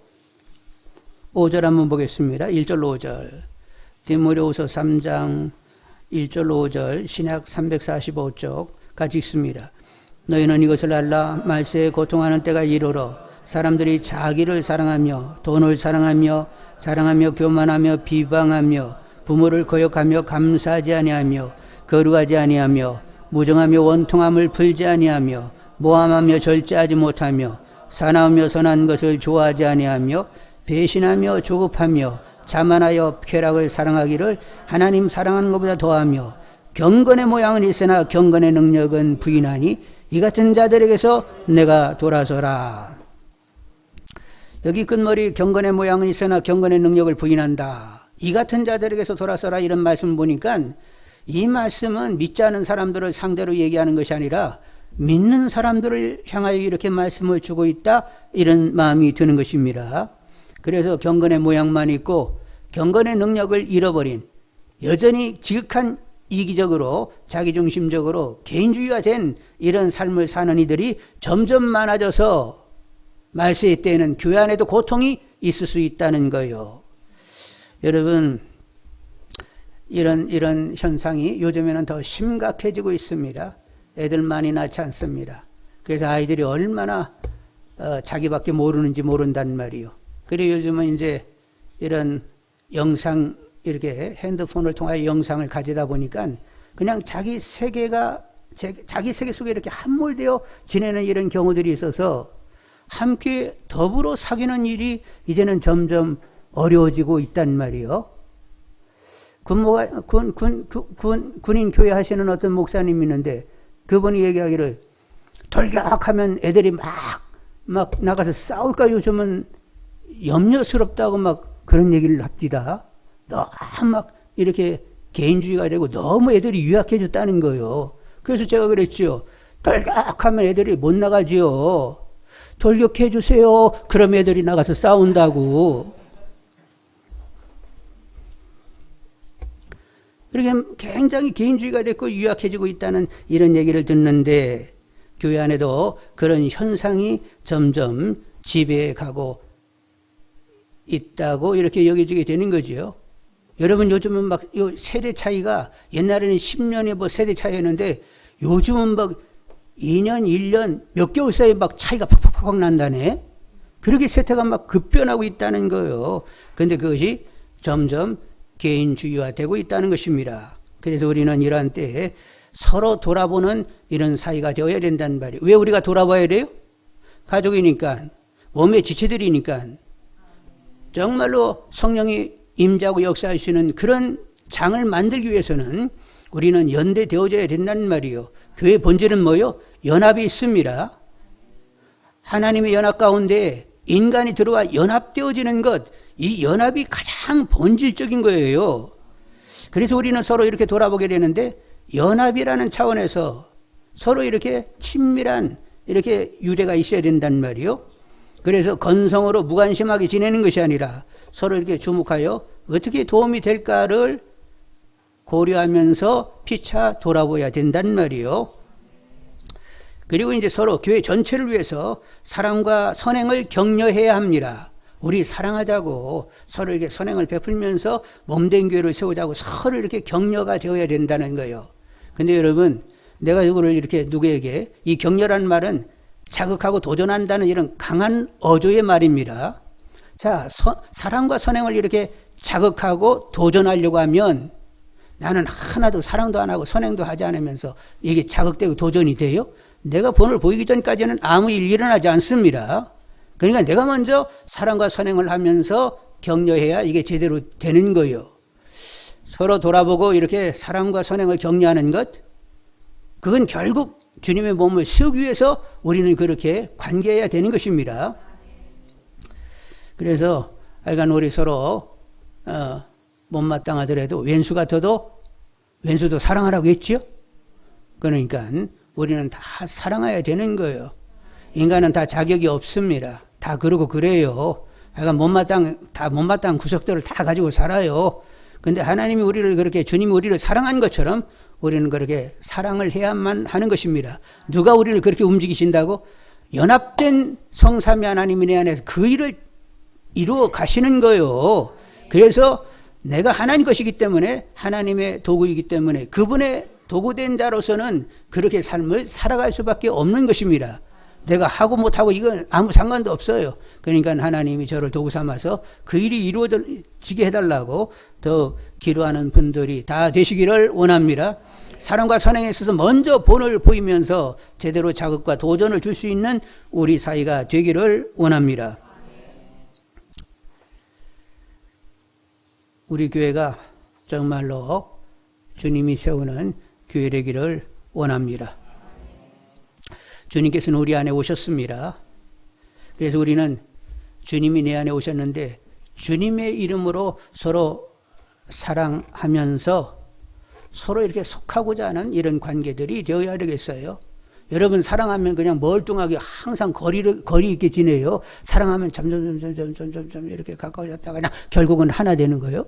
5절 한번 보겠습니다. 1절로 5절 디모데후서 3장 1절로 5절 신약 345쪽 같이 읽습니다. 너희는 이것을 알라. 말세에 고통하는 때가 이르러 사람들이 자기를 사랑하며 돈을 사랑하며 자랑하며 교만하며 비방하며 부모를 거역하며 감사하지 아니하며 거룩하지 아니하며 무정하며 원통함을 풀지 아니하며 모함하며 절제하지 못하며 사나우며 선한 것을 좋아하지 아니하며 배신하며 조급하며 자만하여 쾌락을 사랑하기를 하나님 사랑하는 것보다 더하며 경건의 모양은 있으나 경건의 능력은 부인하니 이 같은 자들에게서 내가 돌아서라. 여기 끝머리 경건의 모양은 있으나 경건의 능력을 부인한다. 이 같은 자들에게서 돌아서라 이런 말씀 보니까 이 말씀은 믿지 않은 사람들을 상대로 얘기하는 것이 아니라 믿는 사람들을 향하여 이렇게 말씀을 주고 있다 이런 마음이 드는 것입니다. 그래서 경건의 모양만 있고 경건의 능력을 잃어버린 여전히 지극한 이기적으로 자기중심적으로 개인주의가 된 이런 삶을 사는 이들이 점점 많아져서 말세의 때에는 교회 안에도 고통이 있을 수 있다는 거예요. 여러분 이런 현상이 요즘에는 더 심각해지고 있습니다. 애들 많이 낳지 않습니다. 그래서 아이들이 얼마나 자기밖에 모르는지 모른단 말이에요. 그리고 요즘은 이제 이런 영상 이렇게 핸드폰을 통하여 영상을 가지다 보니까 그냥 자기 세계 속에 이렇게 함몰되어 지내는 이런 경우들이 있어서 함께 더불어 사귀는 일이 이제는 점점 어려워지고 있단 말이에요. 군인 교회 하시는 어떤 목사님이 있는데 그분이 얘기하기를 돌격하면 애들이 막 나가서 싸울까 요즘은 염려스럽다고 막 그런 얘기를 합디다. 너무 막 이렇게 개인주의가 되고 너무 애들이 유약해졌다는 거예요. 그래서 제가 그랬죠. 돌격하면 애들이 못 나가지요. 돌격해 주세요. 그럼 애들이 나가서 싸운다고. 이렇게 굉장히 개인주의가 됐고 유약해지고 있다는 이런 얘기를 듣는데 교회 안에도 그런 현상이 점점 지배가고 있다고 이렇게 여겨지게 되는 거죠. 여러분 요즘은 막 세대 차이가 옛날에는 10년의 뭐 세대 차이였는데 요즘은 막 2년, 1년, 몇 개월 사이에 막 차이가 팍팍팍 난다네. 그렇게 세태가 막 급변하고 있다는 거예요. 그런데 그것이 점점 개인주의화되고 있다는 것입니다. 그래서 우리는 이러한 때에 서로 돌아보는 이런 사이가 되어야 된다는 말이에요. 왜 우리가 돌아봐야 돼요? 가족이니까, 몸의 지체들이니까, 정말로 성령이 임재하고 역사하시는 그런 장을 만들기 위해서는 우리는 연대되어져야 된다는 말이에요. 교회의 본질은 뭐요? 연합이 있습니다. 하나님의 연합 가운데 인간이 들어와 연합되어지는 것, 이 연합이 가장 본질적인 거예요. 그래서 우리는 서로 이렇게 돌아보게 되는데 연합이라는 차원에서 서로 이렇게 친밀한 이렇게 유대가 있어야 된단 말이에요. 그래서 건성으로 무관심하게 지내는 것이 아니라 서로 이렇게 주목하여 어떻게 도움이 될까를 고려하면서 피차 돌아보아야 된단 말이에요. 그리고 이제 서로 교회 전체를 위해서 사랑과 선행을 격려해야 합니다. 우리 사랑하자고 서로 이렇게 선행을 베풀면서 몸된 교회를 세우자고 서로 이렇게 격려가 되어야 된다는 거예요. 근데 여러분, 내가 이거를 이렇게 누구에게 이 격려라는 말은 자극하고 도전한다는 이런 강한 어조의 말입니다. 자, 사랑과 선행을 이렇게 자극하고 도전하려고 하면 나는 하나도 사랑도 안 하고 선행도 하지 않으면서 이게 자극되고 도전이 돼요? 내가 본을 보이기 전까지는 아무 일 일어나지 않습니다. 그러니까 내가 먼저 사랑과 선행을 하면서 격려해야 이게 제대로 되는 거예요. 서로 돌아보고 이렇게 사랑과 선행을 격려하는 것, 그건 결국 주님의 몸을 세우기 위해서 우리는 그렇게 관계해야 되는 것입니다. 그래서 하여간 우리 서로 못마땅하더라도 왼수 같아도 왼수도 사랑하라고 했죠. 그러니까 우리는 다 사랑해야 되는 거예요. 인간은 다 자격이 없습니다. 다 그러고 그래요. 하여간 다 못마땅한 구석들을 다 가지고 살아요. 근데 하나님이 우리를 그렇게, 주님이 우리를 사랑한 것처럼 우리는 그렇게 사랑을 해야만 하는 것입니다. 누가 우리를 그렇게 움직이신다고? 연합된 성삼위 하나님이 내 안에서 그 일을 이루어 가시는 거예요. 그래서 내가 하나님 것이기 때문에, 하나님의 도구이기 때문에 그분의 도구된 자로서는 그렇게 삶을 살아갈 수밖에 없는 것입니다. 내가 하고 못하고 이건 아무 상관도 없어요. 그러니까 하나님이 저를 도구 삼아서 그 일이 이루어지게 해달라고 더 기도하는 분들이 다 되시기를 원합니다. 사랑과 선행에 있어서 먼저 본을 보이면서 제대로 자극과 도전을 줄 수 있는 우리 사이가 되기를 원합니다. 우리 교회가 정말로 주님이 세우는 교회 되기를 원합니다. 주님께서는 우리 안에 오셨습니다. 그래서 우리는 주님이 내 안에 오셨는데 주님의 이름으로 서로 사랑하면서 서로 이렇게 속하고자 하는 이런 관계들이 되어야 되겠어요. 여러분, 사랑하면 그냥 멀뚱하게 항상 거리 있게 지내요. 사랑하면 점점 이렇게 가까워졌다가 그냥 결국은 하나 되는 거예요.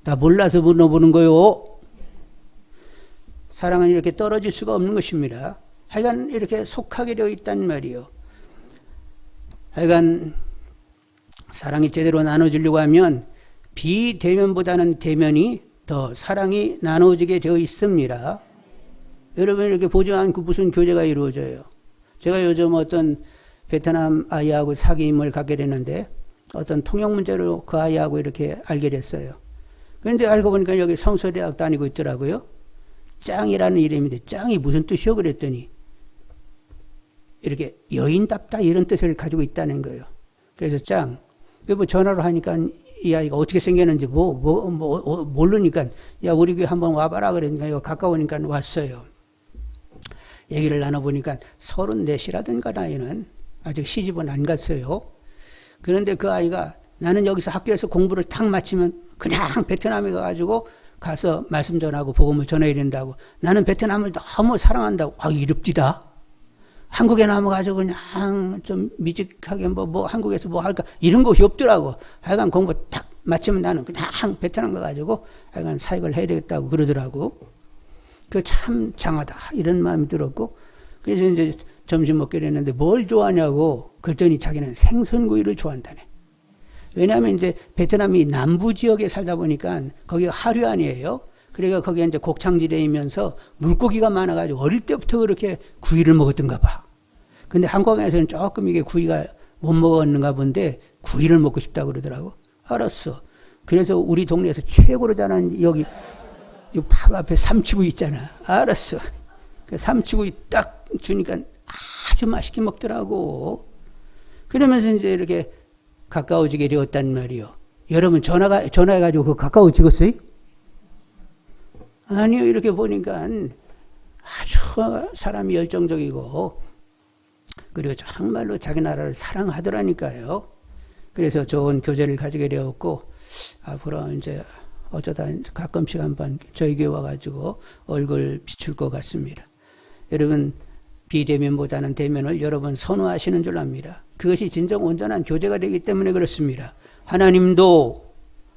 다 몰라서 물어보는 거예요. 사랑은 이렇게 떨어질 수가 없는 것입니다. 하여간 이렇게 속하게 되어 있단 말이에요. 하여간 사랑이 제대로 나눠지려고 하면 비대면보다는 대면이 더 사랑이 나눠지게 되어 있습니다. 여러분, 이렇게 보지 않고 무슨 교제가 이루어져요? 제가 요즘 어떤 베트남 아이하고 사귐을 갖게 됐는데 어떤 통역 문제로 그 아이하고 이렇게 알게 됐어요. 그런데 알고 보니까 여기 성서대학 다니고 있더라고요. 짱이라는 이름인데 짱이 무슨 뜻이요? 그랬더니 이렇게 여인답다 이런 뜻을 가지고 있다는 거예요. 그래서 짱. 뭐 전화로 하니까 이 아이가 어떻게 생겼는지 모르니까 야, 우리 교회 한번 와봐라 그러니까 가까우니까 왔어요. 얘기를 나눠보니까 34이라든가 나이는 아직 시집은 안 갔어요. 그런데 그 아이가 나는 여기서 학교에서 공부를 딱 마치면 그냥 베트남에 가가지고 가서 말씀 전하고 복음을 전해야 된다고. 나는 베트남을 너무 사랑한다고. 이릅디다. 한국에 남아가지고 그냥 좀 미직하게 뭐 한국에서 뭐 할까 이런 것이 없더라고. 하여간 공부 딱 마치면 나는 그냥 베트남 가가지고 하여간 사역을 해야 되겠다고 그러더라고. 그 참 장하다 이런 마음이 들었고, 그래서 이제 점심 먹기로 했는데 뭘 좋아하냐고 그랬더니 자기는 생선구이를 좋아한다네. 왜냐하면 이제 베트남이 남부 지역에 살다 보니까 거기가 하류안이에요. 그러니까 거기가 이제 곡창지대이면서 물고기가 많아가지고 어릴 때부터 그렇게 구이를 먹었던가 봐. 근데 한국에서는 조금 이게 구이가 못 먹었는가 본데 구이를 먹고 싶다고 그러더라고. 알았어. 그래서 우리 동네에서 최고로 잘하는 여기 바로 앞에 삼치구이 있잖아. 알았어. 그 삼치구이 딱 주니까 아주 맛있게 먹더라고. 그러면서 이제 이렇게 가까워지게 되었단 말이요. 여러분 전화해가지고 그 가까워지겠어요? 아니요. 이렇게 보니까 아주 사람이 열정적이고 그리고 정말로 자기 나라를 사랑하더라니까요. 그래서 좋은 교제를 가지게 되었고 앞으로 이제 어쩌다 가끔씩 한번 저희 교회 와가지고 얼굴 비출 것 같습니다. 여러분 비대면보다는 대면을 여러분 선호하시는 줄 압니다. 그것이 진정 온전한 교제가 되기 때문에 그렇습니다.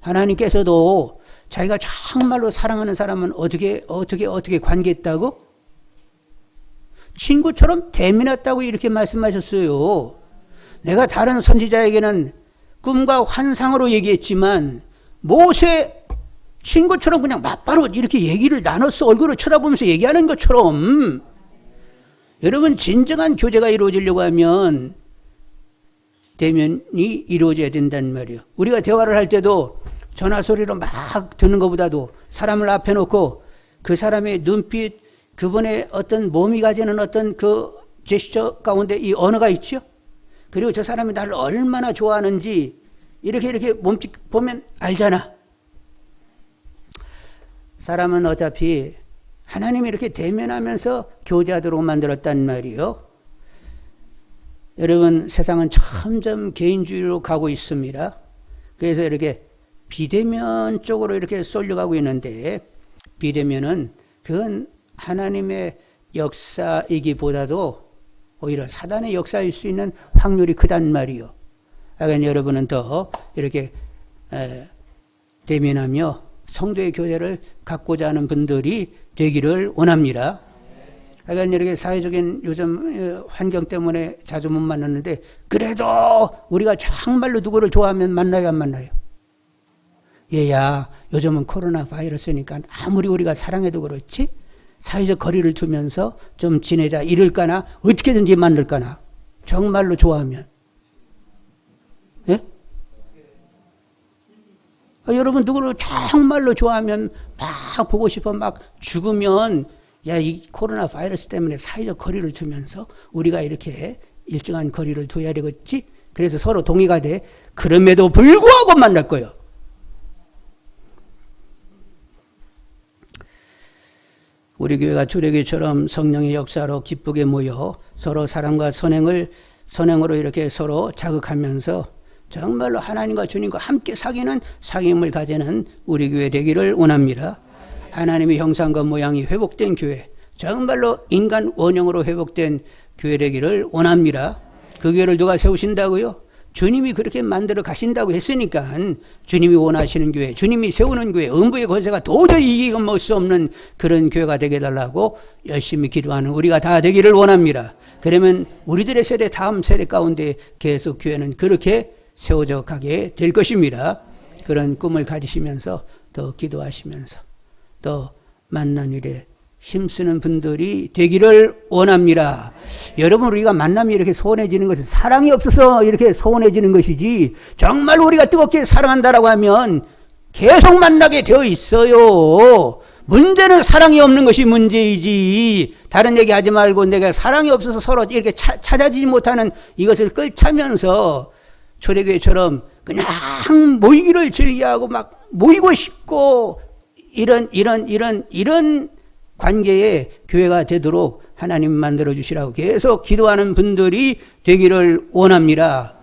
하나님께서도 자기가 정말로 사랑하는 사람은 어떻게 관계했다고? 친구처럼 대면했다고 이렇게 말씀하셨어요. 내가 다른 선지자에게는 꿈과 환상으로 얘기했지만 모세 친구처럼 그냥 맞바로 이렇게 얘기를 나눴어. 얼굴을 쳐다보면서 얘기하는 것처럼. 여러분 진정한 교제가 이루어지려고 하면 대면이 이루어져야 된다는 말이에요. 우리가 대화를 할 때도 전화 소리로 막 듣는 것보다도 사람을 앞에 놓고 그 사람의 눈빛, 그분의 어떤 몸이 가지는 어떤 그 제스처 가운데 이 언어가 있죠. 그리고 저 사람이 나를 얼마나 좋아하는지 이렇게 몸짓 보면 알잖아. 사람은 어차피 하나님이 이렇게 대면하면서 교제하도록 만들었단 말이에요. 여러분 세상은 점점 개인주의로 가고 있습니다. 그래서 이렇게 비대면 쪽으로 이렇게 쏠려가고 있는데 비대면은 그건 하나님의 역사이기보다도 오히려 사단의 역사일 수 있는 확률이 크단 말이요. 그러니까 여러분은 더 이렇게 대면하며 성도의 교제를 갖고자 하는 분들이 되기를 원합니다. 그러니까 이렇게 사회적인 요즘 환경 때문에 자주 못 만났는데 그래도 우리가 정말로 누구를 좋아하면 만나요, 안 만나요? 얘야, 요즘은 코로나 바이러스니까 아무리 우리가 사랑해도 그렇지 사회적 거리를 두면서 좀 지내자 이럴까나 어떻게든지 만들까나 정말로 좋아하면. 예? 여러분 누구를 정말로 좋아하면 막 보고 싶어 막 죽으면 야, 이 코로나 바이러스 때문에 사회적 거리를 두면서 우리가 이렇게 일정한 거리를 둬야 되겠지? 그래서 서로 동의가 돼. 그럼에도 불구하고 만날 거예요. 우리 교회가 초대교회처럼 성령의 역사로 기쁘게 모여 서로 사랑과 선행으로 이렇게 서로 자극하면서 정말로 하나님과 주님과 함께 사귀는 사귐을 가지는 우리 교회 되기를 원합니다. 하나님의 형상과 모양이 회복된 교회, 정말로 인간 원형으로 회복된 교회 되기를 원합니다. 그 교회를 누가 세우신다고요? 주님이 그렇게 만들어 가신다고 했으니까 주님이 원하시는 교회, 주님이 세우는 교회, 음부의 권세가 도저히 이겨먹을 수 없는 그런 교회가 되게 해달라고 열심히 기도하는 우리가 다 되기를 원합니다. 그러면 우리들의 세대, 다음 세대 가운데 계속 교회는 그렇게 세워져 가게 될 것입니다. 그런 꿈을 가지시면서 더 기도하시면서 또 만난 일에 힘쓰는 분들이 되기를 원합니다. 여러분 우리가 만남이 이렇게 소원해지는 것은 사랑이 없어서 이렇게 소원해지는 것이지 정말 우리가 뜨겁게 사랑한다라고 하면 계속 만나게 되어 있어요. 문제는 사랑이 없는 것이 문제이지 다른 얘기하지 말고 내가 사랑이 없어서 서로 이렇게 찾아지지 못하는 이것을 끌차면서 초대교회처럼 그냥 모이기를 즐겨하고 막 모이고 싶고 이런 관계의 교회가 되도록 하나님 만들어 주시라고 계속 기도하는 분들이 되기를 원합니다.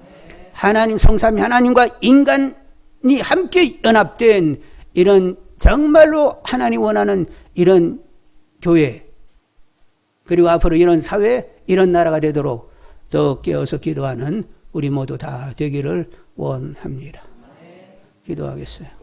하나님 성삼위 하나님과 인간이 함께 연합된 이런 정말로 하나님 원하는 이런 교회, 그리고 앞으로 이런 사회, 이런 나라가 되도록 더 깨어서 기도하는 우리 모두 다 되기를 원합니다. 기도하겠어요.